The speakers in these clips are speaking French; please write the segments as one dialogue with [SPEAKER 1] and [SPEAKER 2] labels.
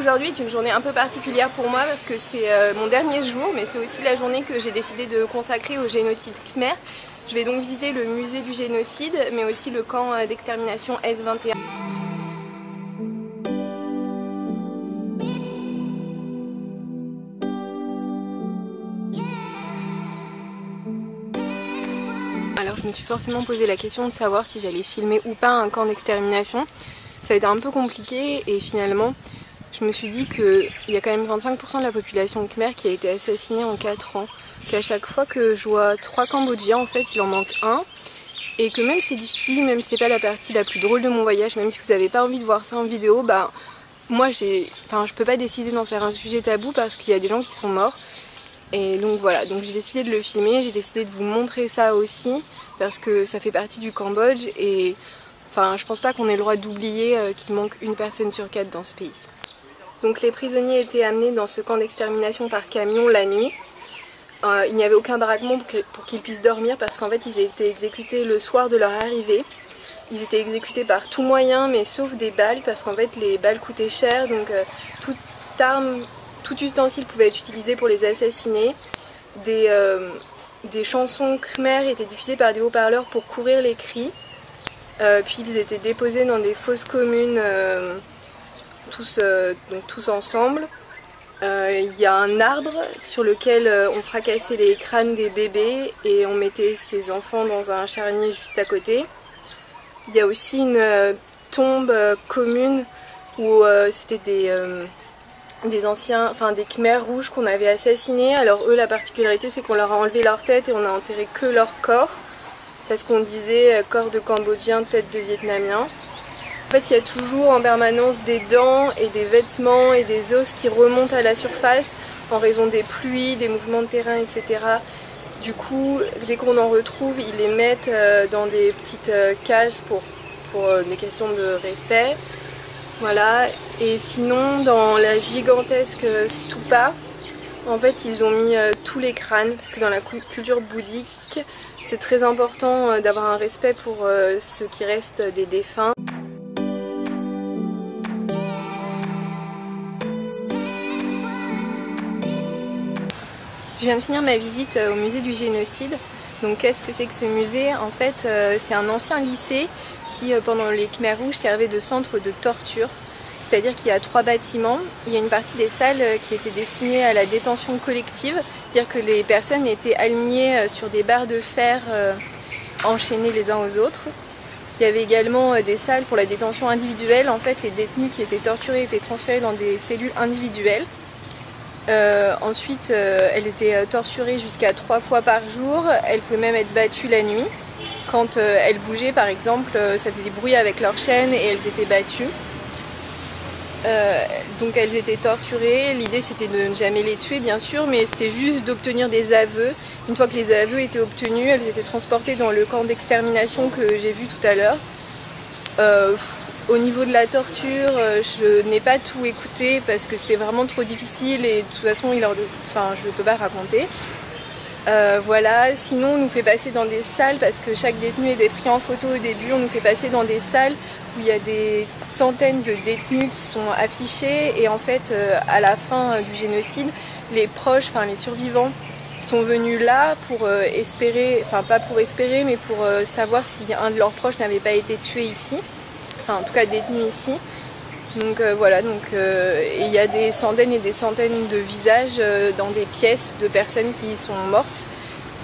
[SPEAKER 1] Aujourd'hui est une journée un peu particulière pour moi parce que c'est mon dernier jour, mais c'est aussi la journée que j'ai décidé de consacrer au génocide khmer. Je vais donc visiter le musée du génocide, mais aussi le camp d'extermination S21. Alors je me suis forcément posé la question de savoir si j'allais filmer ou pas un camp d'extermination. Ça a été un peu compliqué et finalement je me suis dit qu'il y a quand même 25% de la population khmer qui a été assassinée en 4 ans. Qu'à chaque fois que je vois 3 Cambodgiens, en fait il en manque un. Et que même si c'est difficile, même si c'est pas la partie la plus drôle de mon voyage, même si vous n'avez pas envie de voir ça en vidéo, bah moi je peux pas décider d'en faire un sujet tabou parce qu'il y a des gens qui sont morts. Et donc voilà, donc j'ai décidé de le filmer, j'ai décidé de vous montrer ça aussi parce que ça fait partie du Cambodge et enfin je pense pas qu'on ait le droit d'oublier qu'il manque une personne sur 4 dans ce pays. Donc les prisonniers étaient amenés dans ce camp d'extermination par camion la nuit. Il n'y avait aucun baraquement pour qu'ils puissent dormir parce qu'en fait ils étaient exécutés le soir de leur arrivée. Ils étaient exécutés par tout moyen mais sauf des balles parce qu'en fait les balles coûtaient cher, donc toute arme, tout ustensile pouvait être utilisé pour les assassiner. Des chansons khmer étaient diffusées par des haut-parleurs pour couvrir les cris. Puis ils étaient déposés dans des fosses communes tous ensemble. Il y a un arbre sur lequel on fracassait les crânes des bébés et on mettait ces enfants dans un charnier juste à côté. Il y a aussi une tombe commune où c'était des anciens, des Khmers rouges qu'on avait assassinés. Alors eux, la particularité c'est qu'on leur a enlevé leur tête et on a enterré que leur corps parce qu'on disait corps de Cambodgiens, tête de Vietnamiens. En fait, il y a toujours en permanence des dents et des vêtements et des os qui remontent à la surface en raison des pluies, des mouvements de terrain, etc. Du coup, dès qu'on en retrouve, ils les mettent dans des petites cases pour des questions de respect. Voilà. Et sinon, dans la gigantesque stupa, en fait, ils ont mis tous les crânes parce que dans la culture bouddhique, c'est très important d'avoir un respect pour ce qui reste des défunts. Je viens de finir ma visite au musée du génocide. Donc qu'est-ce que c'est que ce musée? En fait, c'est un ancien lycée qui, pendant les Khmers rouges, servait de centre de torture. C'est-à-dire qu'il y a 3 bâtiments. Il y a une partie des salles qui était destinée à la détention collective. C'est-à-dire que les personnes étaient alignées sur des barres de fer enchaînées les uns aux autres. Il y avait également des salles pour la détention individuelle. En fait, les détenus qui étaient torturés étaient transférés dans des cellules individuelles. Ensuite, elle était torturée jusqu'à 3 fois par jour. Elle pouvait même être battue la nuit. Quand elles bougeaient, par exemple, ça faisait des bruits avec leurs chaînes et elles étaient battues. Donc elles étaient torturées. L'idée c'était de ne jamais les tuer, bien sûr, mais c'était juste d'obtenir des aveux. Une fois que les aveux étaient obtenus, elles étaient transportées dans le camp d'extermination que j'ai vu tout à l'heure. Au niveau de la torture, je n'ai pas tout écouté parce que c'était vraiment trop difficile et de toute façon je ne peux pas raconter. Voilà, sinon on nous fait passer dans des salles parce que chaque détenu était pris en photo au début. On nous fait passer dans des salles où il y a des centaines de détenus qui sont affichés et en fait à la fin du génocide, les proches, les survivants sont venus là pour espérer, pas pour espérer mais pour savoir si un de leurs proches n'avait pas été tué ici. En tout cas détenus ici. Donc voilà, il y a des centaines et des centaines de visages dans des pièces de personnes qui sont mortes.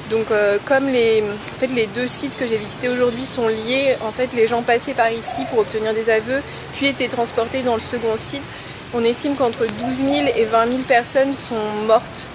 [SPEAKER 1] Donc comme les 2 sites que j'ai visités aujourd'hui sont liés, en fait les gens passaient par ici pour obtenir des aveux, puis étaient transportés dans le second site. On estime qu'entre 12 000 et 20 000 personnes sont mortes